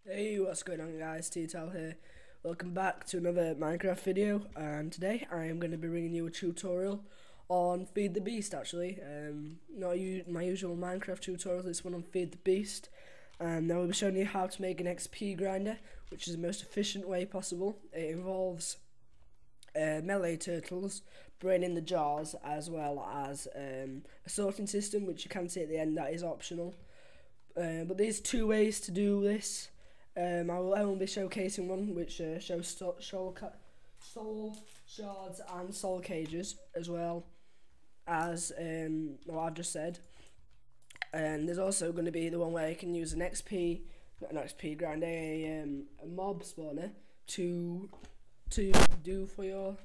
Hey, what's going on guys, TeaTowle's here. Welcome back to another Minecraft video, and today I am going to be bringing you a tutorial on Feed the Beast actually. Not my usual Minecraft tutorial, this one on Feed the Beast. And I will be showing you how to make an XP grinder, which is the most efficient way possible. It involves melee turtles, braining the jars, as well as a sorting system, which you can see at the end, that is optional. But there's two ways to do this. I will be showcasing one which shows soul shards and soul cages, as well as what I've just said. And there's also going to be the one where you can use an XP, not an XP grind, a mob spawner to do for your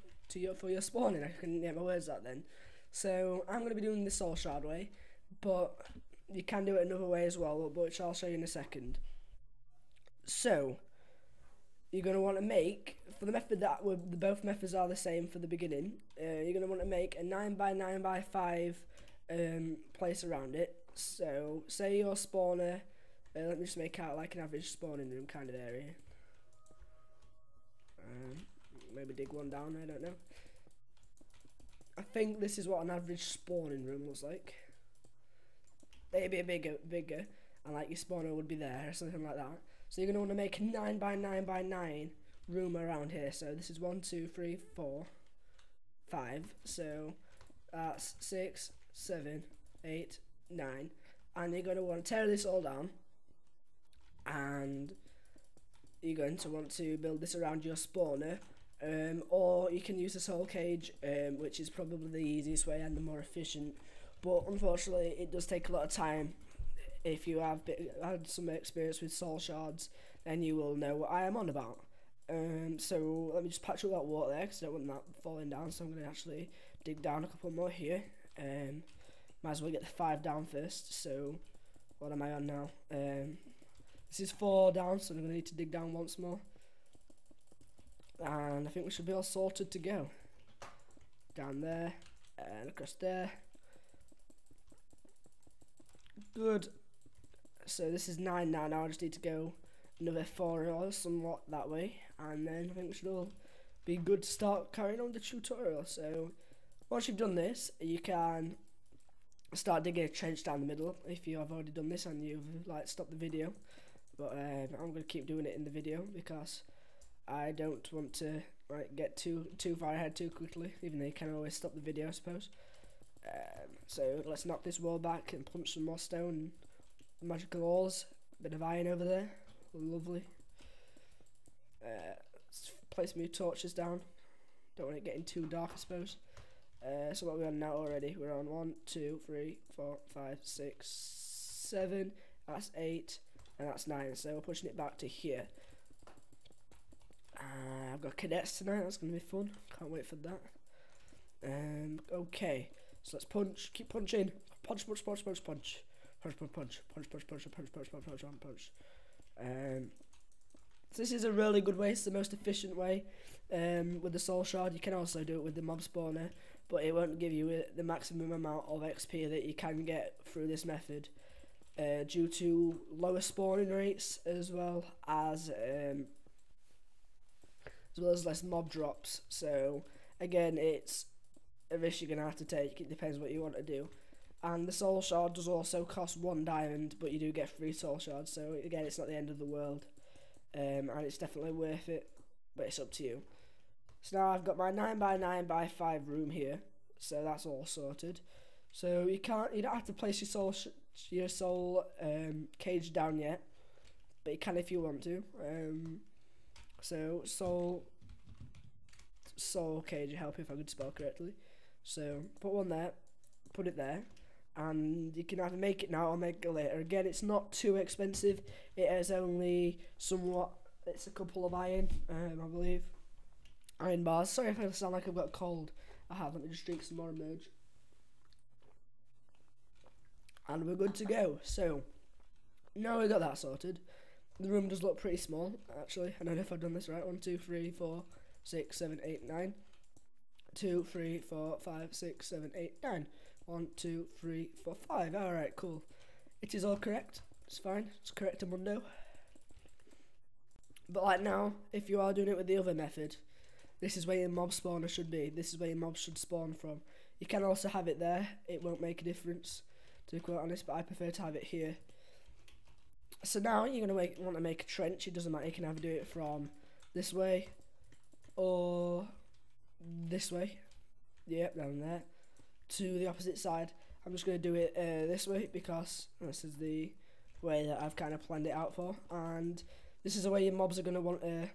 spawning. I couldn't get my words out then. So I'm going to be doing the soul shard way, but you can do it another way as well, which I'll show you in a second. So you're going to want to make, for the method that both methods are the same for the beginning, you're going to want to make a 9x9x5 place around it. So say your spawner, let me just make out like an average spawning room kind of area. Maybe dig one down, I don't know. I think this is what an average spawning room looks like. Maybe a bigger, and like your spawner would be there or something like that. So you're going to want to make a 9x9x9 room around here. So this is 1, 2, 3, 4, 5. So that's 6, 7, 8, 9. And you're going to want to tear this all down. And you're going to want to build this around your spawner. Or you can use a soul cage, which is probably the easiest way and the more efficient. But unfortunately, it does take a lot of time. If you have had some experience with soul shards, then you will know what I am on about. So let me just patch up that water there, because I don't want that falling down. So I'm going to actually dig down a couple more here. Might as well get the 5 down first. So what am I on now? This is 4 down, so I'm going to need to dig down once more. And I think we should be all sorted to go. Down there and across there. Good. So this is 9 now. Now I just need to go another 4 or somewhat that way, and then I think we should all be good to start carrying on the tutorial. So once you've done this, you can start digging a trench down the middle if you have already done this and you've like stopped the video. But I'm going to keep doing it in the video because I don't want to get too far ahead too quickly, even though you can always stop the video, I suppose. So let's knock this wall back and punch some more stone, magical ores, bit of iron over there, lovely. Let's place my torches down, don't want it getting too dark I suppose. So what are we on now already? We're on 1, 2, 3, 4, 5, 6, 7, that's 8, and that's 9, so we're pushing it back to here. I've got cadets tonight, that's going to be fun, can't wait for that. Okay, so let's punch, keep punching, punch, punch, punch, punch, punch, punch, punch, punch, punch, punch, punch, punch, punch, punch, punch, punch. So this is a really good way, it's the most efficient way. With the soul shard, you can also do it with the mob spawner, but it won't give you the maximum amount of XP that you can get through this method, due to lower spawning rates as well as less mob drops. So again, it's a risk you're gonna have to take. It depends what you want to do. And the soul shard does also cost 1 diamond, but you do get 3 soul shards. So again, it's not the end of the world, and it's definitely worth it. But it's up to you. So now I've got my 9x9x5 room here, so that's all sorted. So you don't have to place your soul cage down yet, but you can if you want to. So soul cage, help if I could spell correctly. So put one there, put it there, and you can either make it now or make it later. Again, it's not too expensive. It is only somewhat. It's a couple of iron, I believe, iron bars. Sorry if I sound like I've got a cold. I have. Let me just drink some more merge, and we're good to go. So now we got that sorted. The room does look pretty small, actually. I don't know if I've done this right. 1, 2, 3, 4, 6, 7, 8, 9. 2, 3, 4, 5, 6, 7, 8, 9. 1, 2, 3, 4, 5. Alright, cool. It is all correct. It's fine. It's correct, Mundo. But like now, if you are doing it with the other method, this is where your mob spawner should be. This is where your mobs should spawn from. You can also have it there. It won't make a difference, to be quite honest, but I prefer to have it here. So now you're going to want to make a trench. It doesn't matter. You can either do it from this way or this way. Yep, down there. To the opposite side. I'm just going to do it this way because this is the way that I've kind of planned it out for. And this is the way your mobs are going to want to...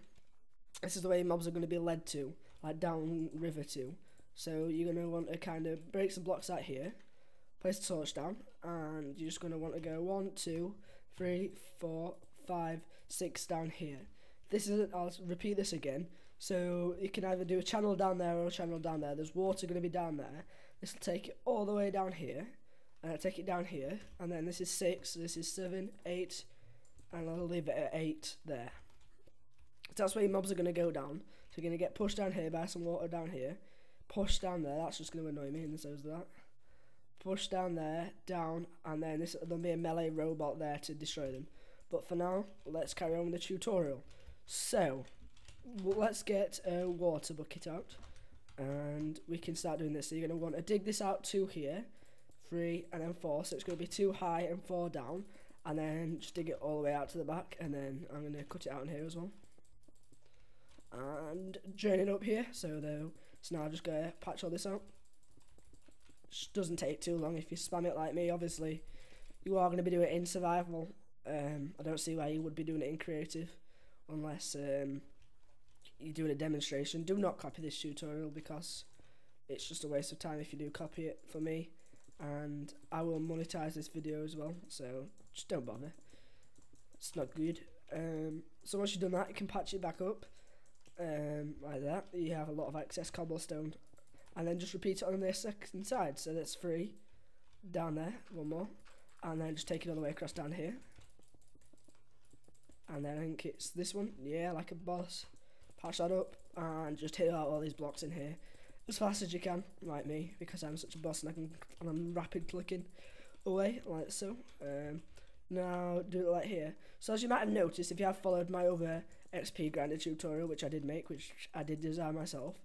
This is the way your mobs are going to be led to, like down river to. So you're going to want to kind of break some blocks out here, place the torch down, and you're just going to want to go 1, 2, 3, 4, 5, 6 down here. This is, I'll repeat this again. So you can either do a channel down there or a channel down there. There's water going to be down there. This will take it all the way down here, and I'll take it down here, and then this is 6, this is 7, 8, and I'll leave it at 8 there. So that's where your mobs are going to go down. So you're going to get pushed down here by some water down here. Push down there, that's just going to annoy me, and so is that. Push down there, down, and then there'll be a melee robot there to destroy them. But for now, let's carry on with the tutorial. So, let's get a water bucket out, and we can start doing this. So you're going to want to dig this out 2 here, 3, and then 4. So it's going to be 2 high and 4 down, and then just dig it all the way out to the back, and then I'm going to cut it out in here as well. And drain it up here, so now I'm just going to patch all this out. Just doesn't take too long if you spam it like me. Obviously, you are going to be doing it in survival. I don't see why you would be doing it in creative, unless you're doing a demonstration. Do not copy this tutorial because it's just a waste of time if you do copy it for me, and I will monetize this video as well, so just don't bother. It's not good. So once you've done that, you can patch it back up. Like that, you have a lot of excess cobblestone, and then just repeat it on the second side. So that's 3 down there, 1 more, and then just take it all the way across down here, and then I think it's this one, yeah, like a boss. Patch that up and just hit out all these blocks in here as fast as you can, like me, because I'm such a boss and I'm rapid clicking away like so. Now do it like here. So as you might have noticed, if you have followed my other XP grinder tutorial, which I did make, which I did design myself,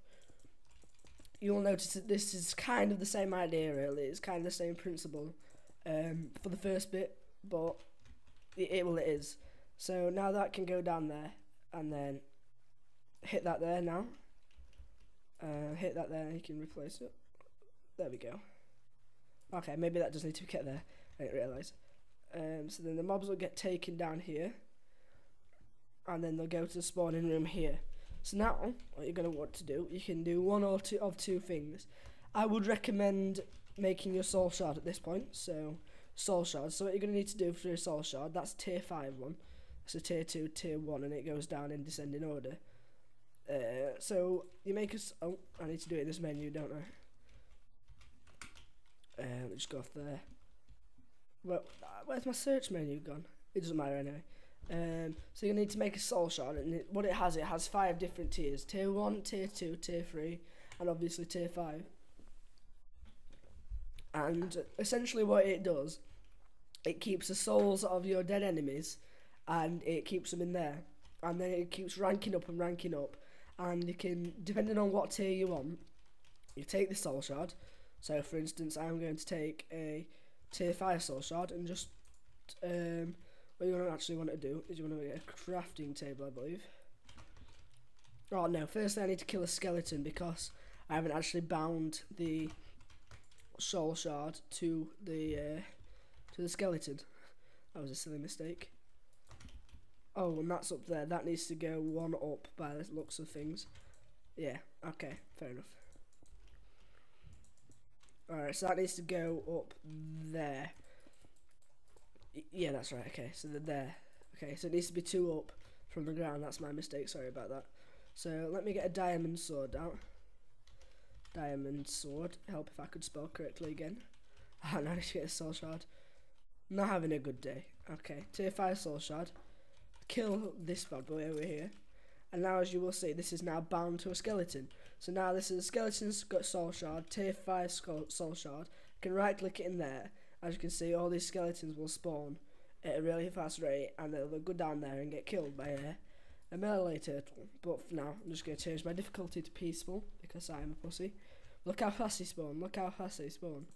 you'll notice that this is kind of the same idea really. It's kind of the same principle for the first bit, but it is. So now that can go down there, and then hit that there now. Hit that there and you can replace it. There we go. Okay, maybe that does need to get there. I didn't realise. So then the mobs will get taken down here, and then they'll go to the spawning room here. So now, what you're going to want to do, you can do one or two of 2 things. I would recommend making your soul shard at this point, so soul shard. So what you're going to need to do for your soul shard, that's tier 5 one. It's a tier 2, tier 1, and it goes down in descending order. So you make us. Oh, I need to do it in this menu, don't I? Just go off there. Well, where's my search menu gone? It doesn't matter anyway. So you need to make a soul shard, and what it has 5 different tiers: tier 1, tier 2, tier 3, and obviously tier 5. And essentially, what it does, it keeps the souls of your dead enemies, and it keeps them in there, and then it keeps ranking up and ranking up. And you can, depending on what tier you want, you take the soul shard. So for instance, I'm going to take a tier 5 soul shard, and just what you actually want to do is you want to get a crafting table, I believe. Oh no, firstly I need to kill a skeleton because I haven't actually bound the soul shard to the skeleton. That was a silly mistake. Oh, and that's up there. That needs to go 1 up by the looks of things. Yeah, okay, fair enough. Alright, so that needs to go up there. Yeah, that's right, okay, so they're there. Okay, so it needs to be 2 up from the ground. That's my mistake, sorry about that. So let me get a diamond sword out. Diamond sword. Help if I could spell correctly again. I managed to get a soul shard. Not having a good day. Okay, tier 5 soul shard. Kill this bad boy over here, and now as you will see, this is now bound to a skeleton. So now this is a skeleton's got soul shard, tier 5 soul shard. I can right click it in there. As you can see, all these skeletons will spawn at a really fast rate, and they'll go down there and get killed by a melee turtle. But for now, I'm just going to change my difficulty to peaceful because I am a pussy. Look how fast they spawn. Look how fast they spawn.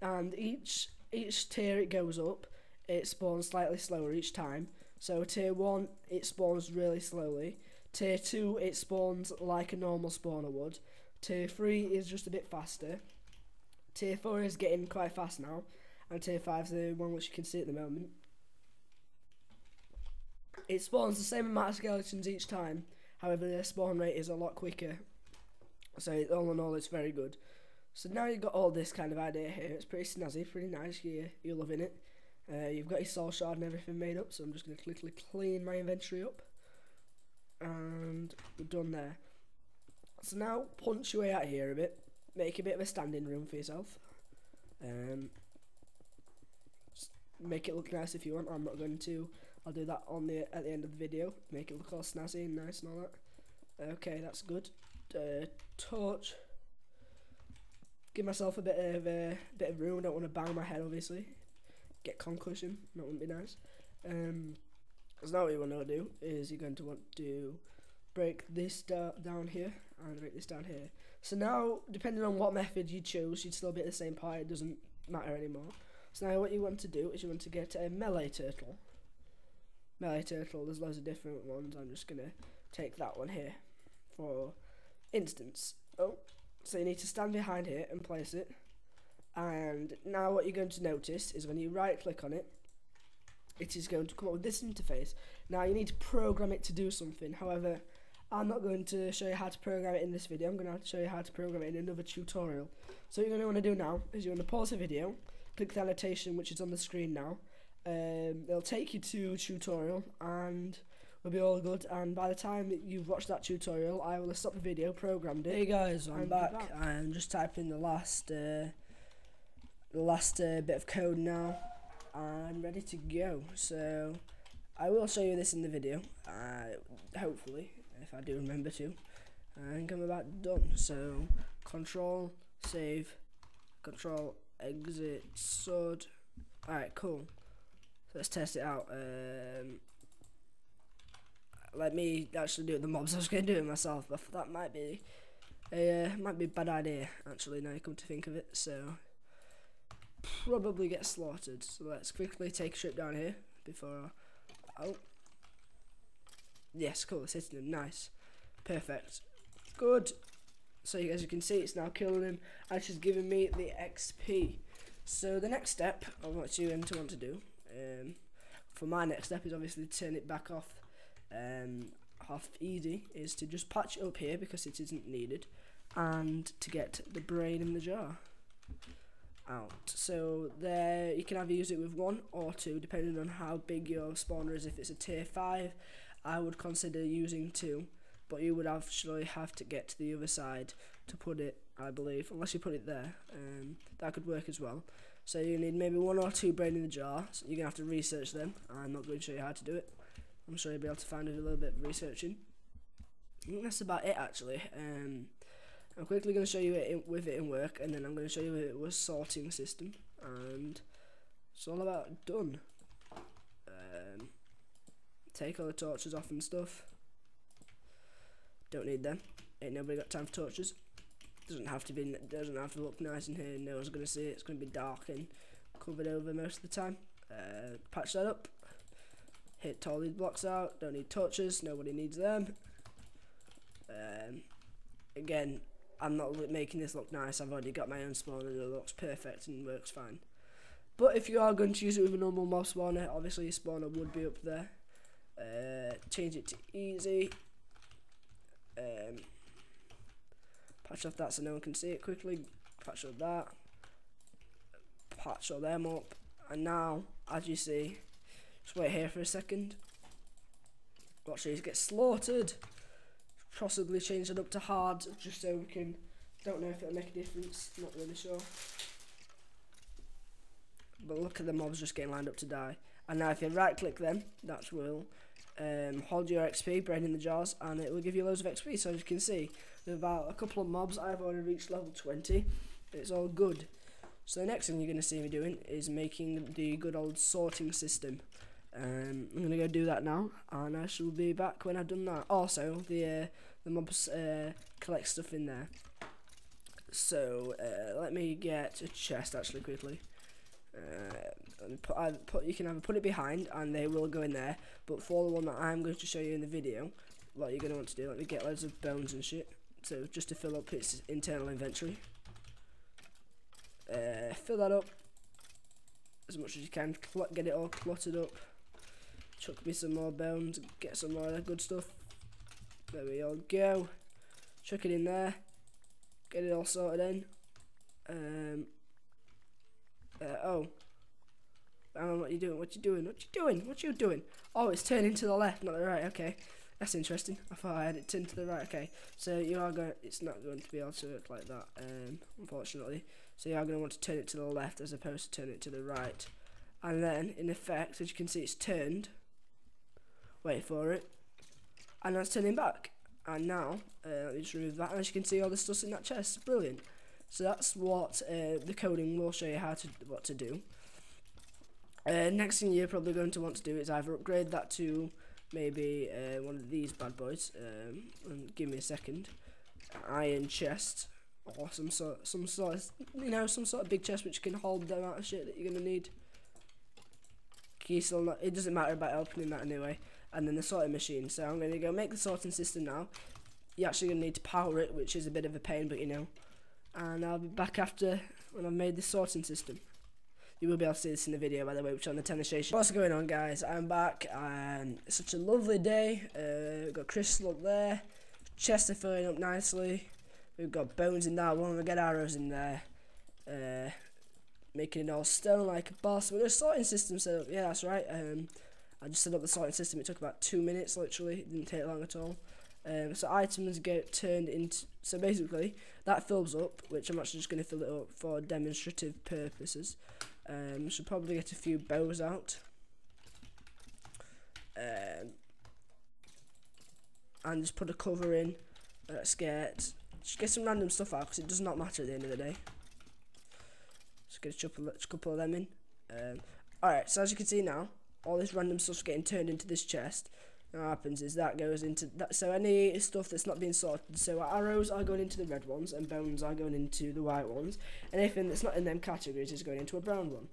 And each tier it goes up, it spawns slightly slower each time. So tier 1, it spawns really slowly. Tier 2, it spawns like a normal spawner would. Tier 3 is just a bit faster. Tier 4 is getting quite fast now. And tier 5 is the one which you can see at the moment. It spawns the same amount of skeletons each time. However, their spawn rate is a lot quicker. So all in all, it's very good. So now you've got all this kind of idea here. It's pretty snazzy, pretty nice. You're loving it. You've got your soul shard and everything made up. So I'm just going to quickly clean my inventory up. And we're done there. So now punch your way out here a bit. Make a bit of a standing room for yourself. Make it look nice if you want. I'm not going to. I'll do that at the end of the video. Make it look all snazzy and nice and all that. Okay, that's good. Torch. Give myself a bit of room. I don't want to bang my head, obviously. Get concussion. That wouldn't be nice. So now what you want to do is you're going to want to break this down here and break this down here. So now, depending on what method you choose, you'd still be at the same part. It doesn't matter anymore. So now what you want to do is you want to get a melee turtle. Melee turtle, there's loads of different ones. I'm just going to take that one here for instance. Oh, so you need to stand behind here and place it. And now what you're going to notice is when you right click on it, it is going to come up with this interface. Now you need to program it to do something. However, I'm not going to show you how to program it in this video. I'm going to have to show you how to program it in another tutorial. So what you're going to want to do now is you're going to pause the video, click the annotation which is on the screen now. It'll take you to tutorial and we'll be all good. And by the time you've watched that tutorial, I will have stopped the video, programmed it. Hey guys, I'm back. I'm just typing the last bit of code now. I'm ready to go. So I will show you this in the video, hopefully, if I do remember to. And I'm about done. So control, save, control, exit, sword. Alright, cool. So let's test it out. Let me actually do it. The mobs, I was going to do it myself, but that might be a bad idea, actually, now you come to think of it. So probably get slaughtered. So let's quickly take a trip down here before. Oh, yes, cool. It's hitting him. Nice, perfect, good. So as you can see, it's now killing him, and it's just giving me the XP. So the next step of what you're going to want to do, for my next step, is obviously to turn it back off. Half easy is to just patch it up here because it isn't needed, and to get the brain in the jar out. So there you can either use it with 1 or 2 depending on how big your spawner is. If it's a tier 5, I would consider using 2, but you would actually have to get to the other side to put it, I believe, unless you put it there. That could work as well. So you need maybe 1 or 2 brain in the jar. So you're gonna have to research them. I'm not going to show you how to do it. I'm sure you'll be able to find it a little bit of researching. I think that's about it, actually. I'm quickly going to show you it with it in work, and then I'm going to show you it with a sorting system, and it's all about done. Take all the torches off and stuff. Don't need them. Ain't nobody got time for torches. Doesn't have to look nice in here. No one's going to see it. It's going to be dark and covered over most of the time. Patch that up. Hit all these blocks out. Don't need torches. Nobody needs them. Again, I'm not making this look nice. I've already got my own spawner and it looks perfect and works fine. But if you are going to use it with a normal mob spawner, obviously your spawner would be up there. Change it to easy. Patch off that so no one can see it quickly. Patch up that. Patch all them up. And now, as you see, just wait here for a second. Watch these get slaughtered. Possibly change it up to hard just so we can. Don't know if it'll make a difference. Not really sure. But look at the mobs just getting lined up to die. And now if you right click them, that will hold your XP, brain in the jars, and it will give you loads of XP. So as you can see, with about a couple of mobs, I've already reached level 20. It's all good. So the next thing you're going to see me doing is making the good old sorting system. I'm gonna go do that now, and I shall be back when I've done that. Also, the mobs collect stuff in there. So let me get a chest actually quickly. You can either put it behind, and they will go in there. But for the one that I'm going to show you in the video, what you're gonna want to do, let me get loads of bones and shit. So just to fill up its internal inventory. Fill that up as much as you can. Get it all cluttered up. Chuck me some more bones. Get some more of that good stuff. There we all go. Chuck it in there. Get it all sorted in. Oh. What are you doing? What you doing? What you doing? What you doing? Oh, it's turning to the left, not the right. Okay, that's interesting. I thought I had it turned to the right. Okay, so you are going. It's not going to be able to work like that, unfortunately. So you are going to want to turn it to the left as opposed to turn it to the right. And then, in effect, as you can see, it's turned. Wait for it. And that's turning back. And now, let me just remove that. And as you can see, all the stuff's in that chest. Brilliant. So that's what the coding will show you what to do. Next thing you're probably going to want to do is either upgrade that to maybe one of these bad boys. And give me a second. Iron chest, or some sort of big chest which can hold the amount of shit that you're gonna need. It doesn't matter about opening that anyway. And then the sorting machine. So I'm gonna go make the sorting system now. You're actually gonna need to power it, which is a bit of a pain, but you know. And I'll be back after when I've made the sorting system. You will be able to see this in the video, by the way, which is on the tennis station. What's going on, guys? I'm back, and it's such a lovely day. We've got crystal up there. Chests are filling up nicely. We've got bones in that one. We've got arrows in there. Making it all stone like a boss. We've got a sorting system set up. Yeah, that's right. I just set up the sorting system. It took about 2 minutes, literally. It didn't take long at all. So items get turned into. So basically, that fills up, which I'm actually just going to fill it up for demonstrative purposes. Should probably get a few bows out. And just put a cover in. Let's just get some random stuff out because it does not matter at the end of the day. Just get a couple of them in. Alright, so as you can see now, all this random stuff's getting turned into this chest. Now what happens is that goes into that. So any stuff that's not being sorted, so arrows are going into the red ones and bones are going into the white ones. Anything that's not in them categories is going into a brown one.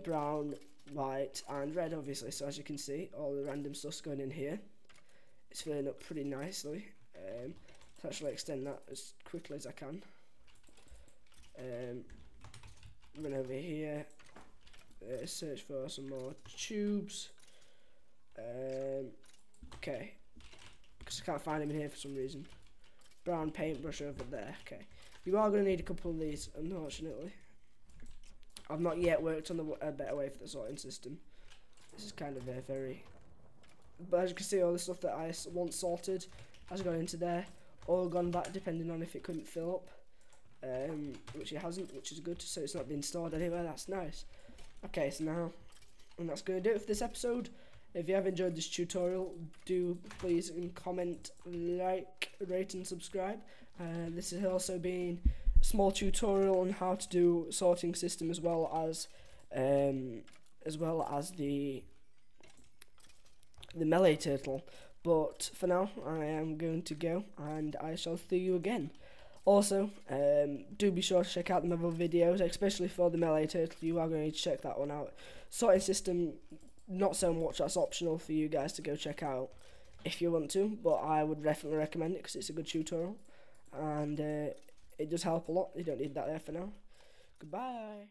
Brown, white and red obviously. So as you can see, all the random stuff's going in here. It's filling up pretty nicely. Let's actually extend that as quickly as I can. Run over here. Search for some more tubes. Okay, because I can't find them in here for some reason. Brown paintbrush over there. Okay, you are going to need a couple of these, unfortunately. I've not yet worked on a better way for the sorting system. This is kind of a very... But as you can see, all the stuff that I once sorted has gone into there, or gone back depending on if it couldn't fill up. Which it hasn't, which is good, so it's not been stored anywhere. That's nice. Okay, so now, and that's going to do it for this episode. If you have enjoyed this tutorial, do please comment, like, rate and subscribe. This has also been a small tutorial on how to do sorting system as well as the melee turtle. But for now, I am going to go, and I shall see you again. Also, do be sure to check out the other videos, especially for the melee turtle. You are going to need to check that one out. Sorting system, not so much. That's optional for you guys to go check out if you want to, but I would definitely recommend it because it's a good tutorial, and it does help a lot. You don't need that there for now. Goodbye.